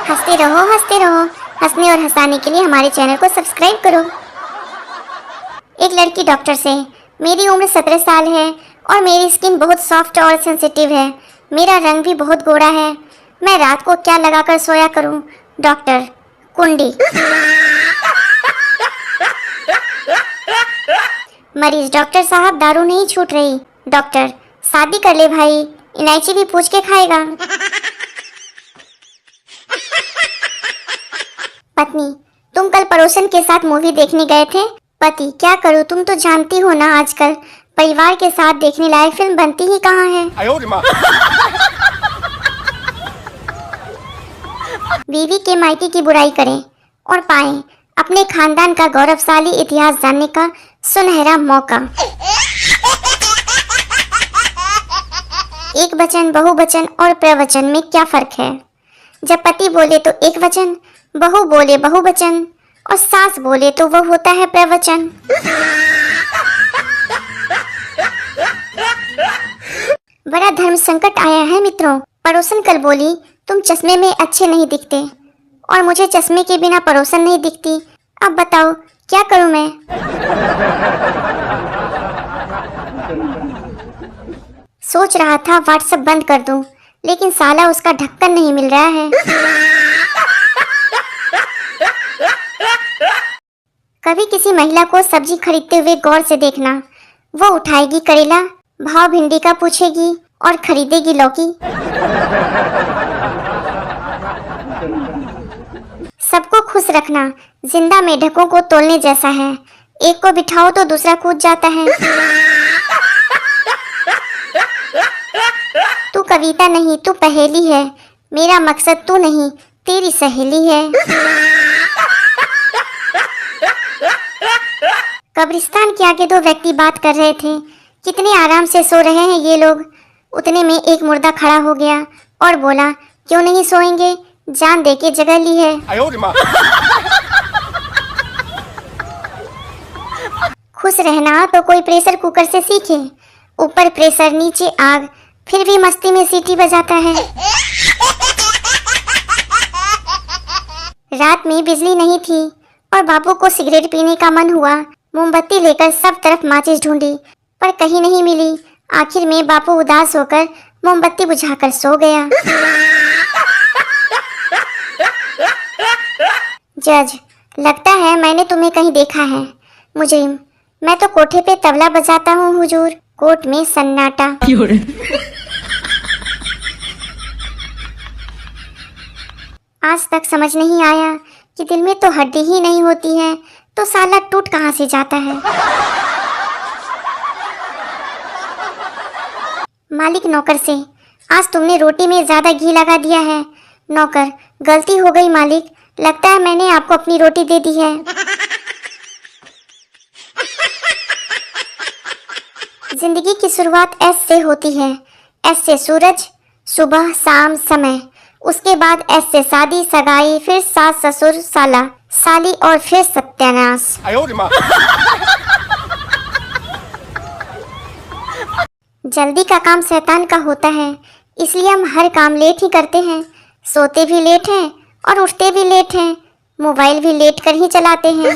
हंसते रहो। हंसने और हंसाने के लिए हमारे चैनल को सब्सक्राइब करो। एक लड़की डॉक्टर से, मेरी उम्र 17 साल है और मेरी स्किन बहुत सॉफ्ट और सेंसिटिव है। मेरा रंग भी बहुत गोरा है। मैं रात को क्या लगाकर सोया करूं? डॉक्टर, कुंडी। मरीज, डॉक्टर साहब दारू नहीं छूट रही। डॉक्टर, शादी कर ले भाई, इलायची भी पूछ के खाएगा। पत्नी, तुम कल पड़ोसन के साथ मूवी देखने गए थे। पति, क्या करूं, तुम तो जानती हो ना आजकल परिवार के साथ देखने लायक फिल्म बनती ही कहाँ है। बीवी के मायके की बुराई करें और पाएं अपने खानदान का गौरवशाली इतिहास जानने का सुनहरा मौका। एक वचन, बहुवचन और प्रवचन में क्या फर्क है? जब पति बोले तो एक वचन, बहू बोले बहुवचन और सास बोले तो वो होता है प्रवचन। बड़ा धर्म संकट आया है मित्रों। पड़ोसन कल बोली, तुम चश्मे में अच्छे नहीं दिखते और मुझे चश्मे के बिना पड़ोसन नहीं दिखती। अब बताओ क्या करूं मैं? सोच रहा था व्हाट्सएप बंद कर दूं, लेकिन साला उसका ढक्कन नहीं मिल रहा है। कभी किसी महिला को सब्जी खरीदते हुए गौर से देखना। वो उठाएगी करेला, भाव भिंडी का पूछेगी और खरीदेगी लौकी। सबको खुश रखना जिंदा मेढकों को तोलने जैसा है। एक को बिठाओ तो दूसरा कूद जाता है। तू कविता नहीं, तू पहेली है। मेरा मकसद तू नहीं, तेरी सहेली है। कब्रिस्तान के आगे दो व्यक्ति बात कर रहे थे। कितने आराम से सो रहे हैं ये लोग। उतने में एक मुर्दा खड़ा हो गया और बोला, क्यों नहीं सोएंगे, जान दे के जगह ली है। खुश रहना तो कोई प्रेशर कुकर से सीखे। ऊपर प्रेशर नीचे आग, फिर भी मस्ती में सीटी बजाता है। रात में बिजली नहीं थी और बाबू को सिगरेट पीने का मन हुआ। मोमबत्ती लेकर सब तरफ माचिस ढूंढी पर कहीं नहीं मिली। आखिर में बापू उदास होकर मोमबत्ती बुझाकर सो गया। जज, लगता है मैंने तुम्हें कहीं देखा है। मुजरिम, मैं तो कोठे पे तबला बजाता हूँ हुजूर। कोर्ट में सन्नाटा। आज तक समझ नहीं आया कि दिल में तो हड्डी ही नहीं होती है तो साला टूट कहाँ से जाता है। मालिक नौकर से, आज तुमने रोटी में ज्यादा घी लगा दिया है। नौकर, गलती हो गई मालिक, लगता है मैंने आपको अपनी रोटी दे दी है। जिंदगी की शुरुआत एस से होती है। एस से सूरज, सुबह शाम समय। उसके बाद एस से शादी सगाई, फिर सास ससुर साला साली और फिर सत्यानाश। जल्दी का काम शैतान का होता है, इसलिए हम हर काम लेट ही करते हैं। सोते भी लेट हैं और उठते भी लेट हैं। मोबाइल भी लेट कर ही चलाते हैं।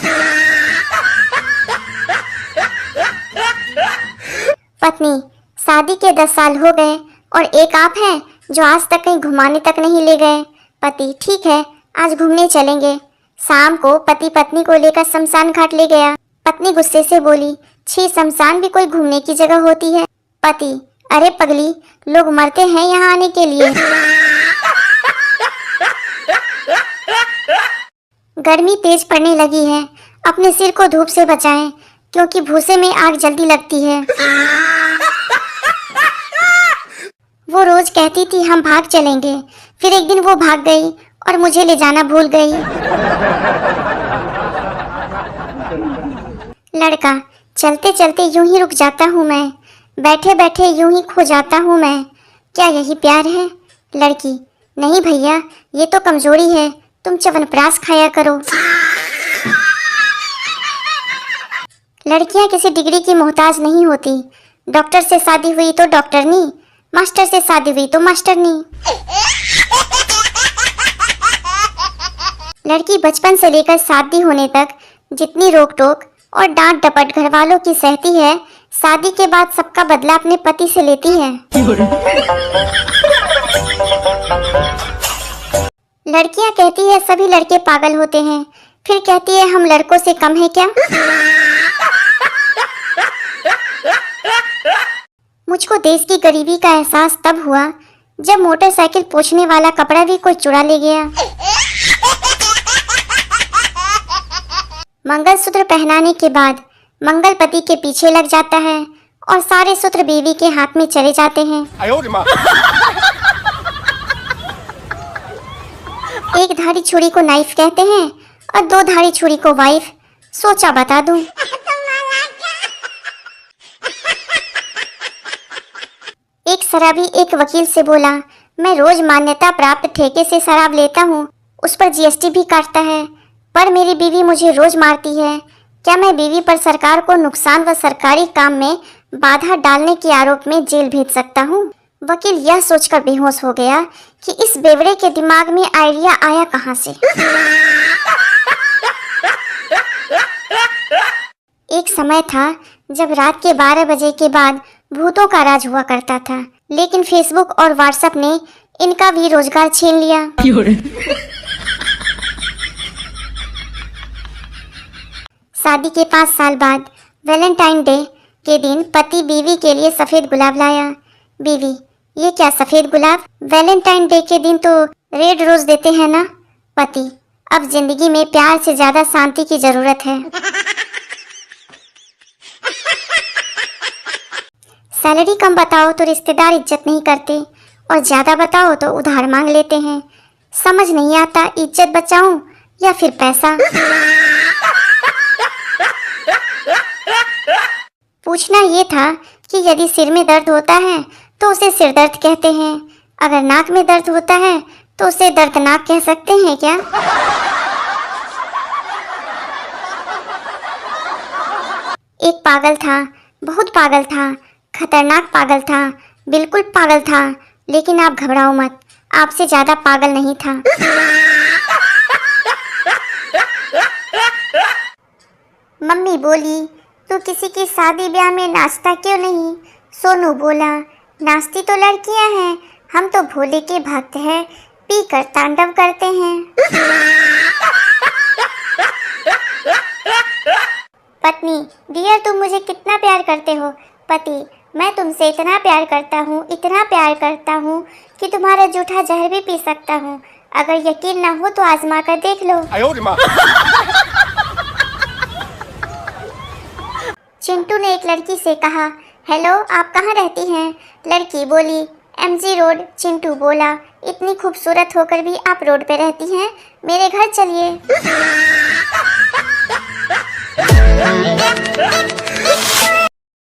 पत्नी, शादी के 10 साल हो गए और एक आप हैं जो आज तक कहीं घुमाने तक नहीं ले गए। पति, ठीक है आज घूमने चलेंगे। शाम को पति पत्नी को लेकर शमशान घाट ले गया। पत्नी गुस्से से बोली, छी, शमशान भी कोई घूमने की जगह होती है। पति, अरे पगली, लोग मरते हैं यहाँ आने के लिए। गर्मी तेज पड़ने लगी है, अपने सिर को धूप से बचाएं क्योंकि भूसे में आग जल्दी लगती है। वो रोज कहती थी हम भाग चलेंगे, फिर एक दिन वो भाग गई और मुझे ले जाना भूल गई। लड़का, चलते चलते यूं ही रुक जाता हूँ मैं, बैठे बैठे यूं ही खो जाता हूँ मैं, क्या यही प्यार है? लड़की, नहीं भैया, ये तो कमजोरी है, तुम च्यवनप्राश खाया करो। लड़कियां किसी डिग्री की मोहताज नहीं होती। डॉक्टर से शादी हुई तो डॉक्टरनी, मास्टर से शादी हुई तो मास्टरनी। लड़की बचपन से लेकर शादी होने तक जितनी रोक टोक और डांट डपट घर वालों की सहती है, शादी के बाद सबका बदला अपने पति से लेती है। लड़कियां कहती है सभी लड़के पागल होते हैं, फिर कहती है हम लड़कों से कम है क्या? मुझको देश की गरीबी का एहसास तब हुआ जब मोटरसाइकिल पोंछने वाला कपड़ा भी कोई चुरा ले गया। मंगलसूत्र पहनाने के बाद मंगल पति के पीछे लग जाता है और सारे सूत्र बीवी के हाथ में चले जाते हैं। एक धारी छुरी को नाइफ कहते हैं और दो धारी छुरी को वाइफ। सोचा बता दूं। एक शराबी एक वकील से बोला, मैं रोज मान्यता प्राप्त ठेके से शराब लेता हूँ, उस पर जीएसटी भी काटता है, पर मेरी बीवी मुझे रोज मारती है। क्या मैं बीवी पर सरकार को नुकसान व सरकारी काम में बाधा डालने के आरोप में जेल भेज सकता हूँ? वकील यह सोचकर बेहोश हो गया कि इस बेवड़े के दिमाग में आइडिया आया कहाँ से। एक समय था जब रात के 12 बजे के बाद भूतों का राज हुआ करता था, लेकिन फेसबुक और व्हाट्सएप ने इनका भी रोजगार छीन लिया। शादी के 5 साल बाद वैलेंटाइन डे के दिन पति बीवी के लिए सफेद गुलाब लाया। बीवी, ये क्या सफेद गुलाब? वैलेंटाइन डे के दिन तो रेड रोज देते हैं ना? पति, अब जिंदगी में प्यार से ज्यादा शांति की जरूरत है। सैलरी कम बताओ तो रिश्तेदार इज्जत नहीं करते और ज्यादा बताओ तो उधार मांग लेते हैं। समझ नहीं आता इज्जत बचाऊं या फिर पैसा। पूछना ये था कि यदि सिर में दर्द होता है तो उसे सिर दर्द कहते हैं, अगर नाक में दर्द होता है तो उसे दर्दनाक कह सकते हैं क्या? एक पागल था, बहुत पागल था, खतरनाक पागल था, बिल्कुल पागल था, लेकिन आप घबराओ मत, आपसे ज्यादा पागल नहीं था। मम्मी बोली, तू किसी की शादी ब्याह में नाचता क्यों नहीं? सोनू बोला, नाचती तो लड़कियां हैं, हम तो भोले के भक्त हैं, पी कर तांडव करते हैं। पत्नी, डियर तुम मुझे कितना प्यार करते हो? पति, मैं तुमसे इतना प्यार करता हूँ, इतना प्यार करता हूँ कि तुम्हारा जूठा जहर भी पी सकता हूँ। अगर यकीन ना हो तो आजमा कर देख लो। चिंटू ने एक लड़की से कहा, हेलो आप कहाँ रहती हैं? लड़की बोली, एमजी रोड। चिंटू बोला, इतनी खूबसूरत होकर भी आप रोड पे रहती हैं, मेरे घर चलिए।